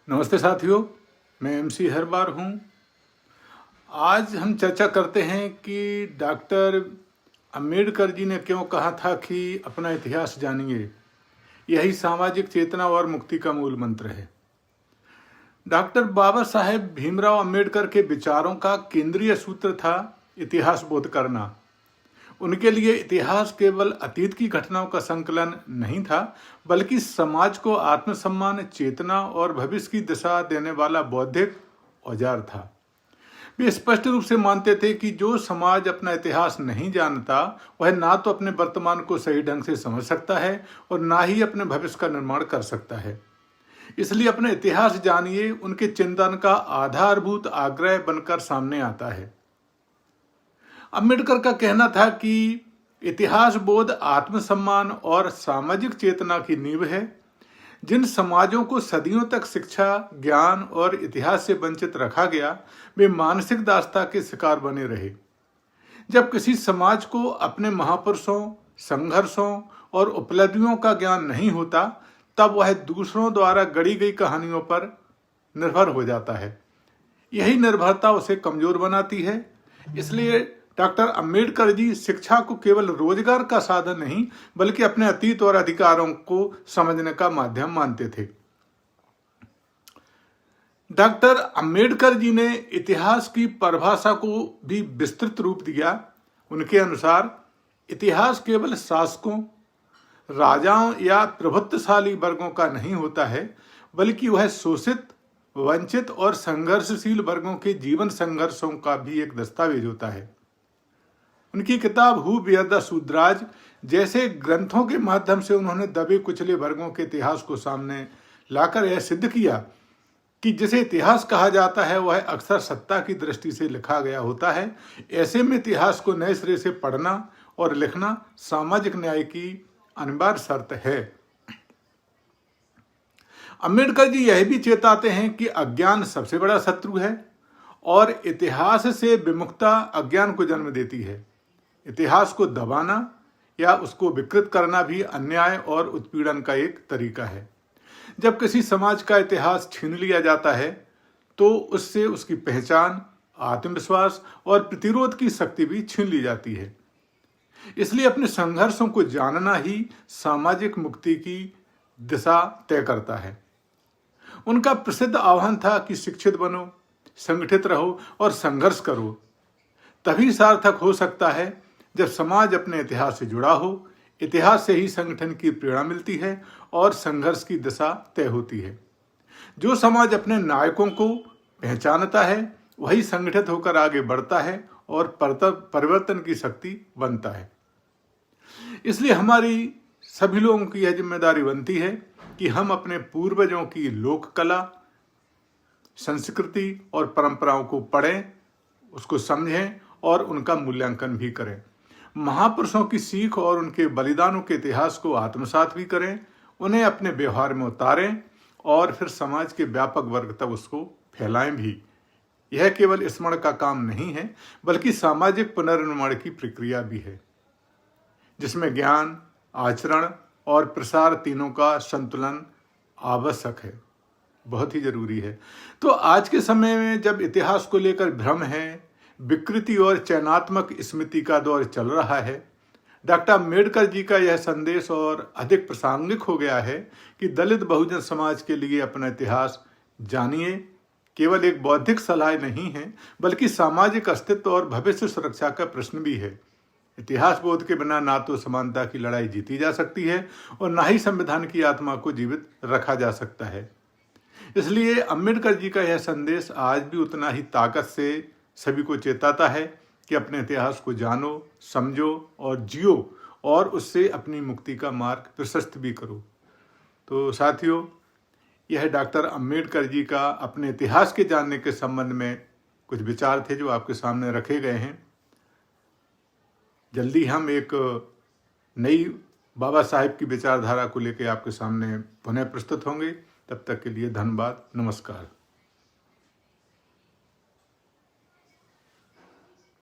नमस्ते साथियों, मैं एमसी हर बार हूँ। आज हम चर्चा करते हैं कि डॉक्टर अंबेडकर जी ने क्यों कहा था कि अपना इतिहास जानिए। यही सामाजिक चेतना और मुक्ति का मूल मंत्र है। डॉक्टर बाबा साहेब भीमराव अंबेडकर के विचारों का केंद्रीय सूत्र था इतिहास बोध करना। उनके लिए इतिहास केवल अतीत की घटनाओं का संकलन नहीं था, बल्कि समाज को आत्मसम्मान, चेतना और भविष्य की दिशा देने वाला बौद्धिक औजार था। वे स्पष्ट रूप से मानते थे कि जो समाज अपना इतिहास नहीं जानता, वह ना तो अपने वर्तमान को सही ढंग से समझ सकता है और ना ही अपने भविष्य का निर्माण कर सकता है। इसलिए अपना इतिहास जानिए उनके चिंतन का आधारभूत आग्रह बनकर सामने आता है। अंबेडकर का कहना था कि इतिहास बोध आत्मसम्मान और सामाजिक चेतना की नींव है। जिन समाजों को सदियों तक शिक्षा, ज्ञान और इतिहास से वंचित रखा गया, वे मानसिक दासता के शिकार बने रहे। जब किसी समाज को अपने महापुरुषों, संघर्षों और उपलब्धियों का ज्ञान नहीं होता, तब वह दूसरों द्वारा गढ़ी गई कहानियों पर निर्भर हो जाता है। यही निर्भरता उसे कमजोर बनाती है। इसलिए डॉक्टर अंबेडकर जी शिक्षा को केवल रोजगार का साधन नहीं, बल्कि अपने अतीत और अधिकारों को समझने का माध्यम मानते थे। डॉक्टर अंबेडकर जी ने इतिहास की परिभाषा को भी विस्तृत रूप दिया। उनके अनुसार इतिहास केवल शासकों, राजाओं या प्रभुत्वशाली वर्गों का नहीं होता है, बल्कि वह शोषित, वंचित और संघर्षशील वर्गों के जीवन संघर्षों का भी एक दस्तावेज होता है। उनकी किताब हु बियर द शूद्राज जैसे ग्रंथों के माध्यम से उन्होंने दबे कुचले वर्गों के इतिहास को सामने लाकर यह सिद्ध किया कि जिसे इतिहास कहा जाता है वह अक्सर सत्ता की दृष्टि से लिखा गया होता है। ऐसे में इतिहास को नए सिरे से पढ़ना और लिखना सामाजिक न्याय की अनिवार्य शर्त है। अंबेडकर जी यह भी चेताते हैं कि अज्ञान सबसे बड़ा शत्रु है और इतिहास से विमुखता अज्ञान को जन्म देती है। इतिहास को दबाना या उसको विकृत करना भी अन्याय और उत्पीड़न का एक तरीका है। जब किसी समाज का इतिहास छीन लिया जाता है, तो उससे उसकी पहचान, आत्मविश्वास और प्रतिरोध की शक्ति भी छीन ली जाती है। इसलिए अपने संघर्षों को जानना ही सामाजिक मुक्ति की दिशा तय करता है। उनका प्रसिद्ध आह्वान था कि शिक्षित बनो, संगठित रहो और संघर्ष करो। तभी सार्थक हो सकता है जब समाज अपने इतिहास से जुड़ा हो। इतिहास से ही संगठन की प्रेरणा मिलती है और संघर्ष की दिशा तय होती है। जो समाज अपने नायकों को पहचानता है, वही संगठित होकर आगे बढ़ता है और परिवर्तन की शक्ति बनता है। इसलिए हमारी सभी लोगों की यह जिम्मेदारी बनती है कि हम अपने पूर्वजों की लोक कला, संस्कृति और परंपराओं को पढ़ें, उसको समझें और उनका मूल्यांकन भी करें। महापुरुषों की सीख और उनके बलिदानों के इतिहास को आत्मसात भी करें, उन्हें अपने व्यवहार में उतारें और फिर समाज के व्यापक वर्ग तक उसको फैलाएं भी। यह केवल स्मरण का काम नहीं है, बल्कि सामाजिक पुनर्निर्माण की प्रक्रिया भी है, जिसमें ज्ञान, आचरण और प्रसार तीनों का संतुलन आवश्यक है, बहुत ही जरूरी है। तो आज के समय में जब इतिहास को लेकर भ्रम है, विकृति और चयनात्मक स्मृति का दौर चल रहा है, डॉक्टर अंबेडकर जी का यह संदेश और अधिक प्रासंगिक हो गया है कि दलित बहुजन समाज के लिए अपना इतिहास जानिए केवल एक बौद्धिक सलाह नहीं है, बल्कि सामाजिक अस्तित्व और भविष्य सुरक्षा का प्रश्न भी है। इतिहास बोध के बिना ना तो समानता की लड़ाई जीती जा सकती है और ना ही संविधान की आत्मा को जीवित रखा जा सकता है। इसलिए अंबेडकर जी का यह संदेश आज भी उतना ही ताकत से सभी को चेताता है कि अपने इतिहास को जानो, समझो और जियो और उससे अपनी मुक्ति का मार्ग प्रशस्त भी करो। तो साथियों, यह डॉक्टर अंबेडकर जी का अपने इतिहास के जानने के संबंध में कुछ विचार थे जो आपके सामने रखे गए हैं। जल्दी हम एक नई बाबा साहेब की विचारधारा को लेकर आपके सामने पुनः प्रस्तुत होंगे। तब तक के लिए धन्यवाद, नमस्कार।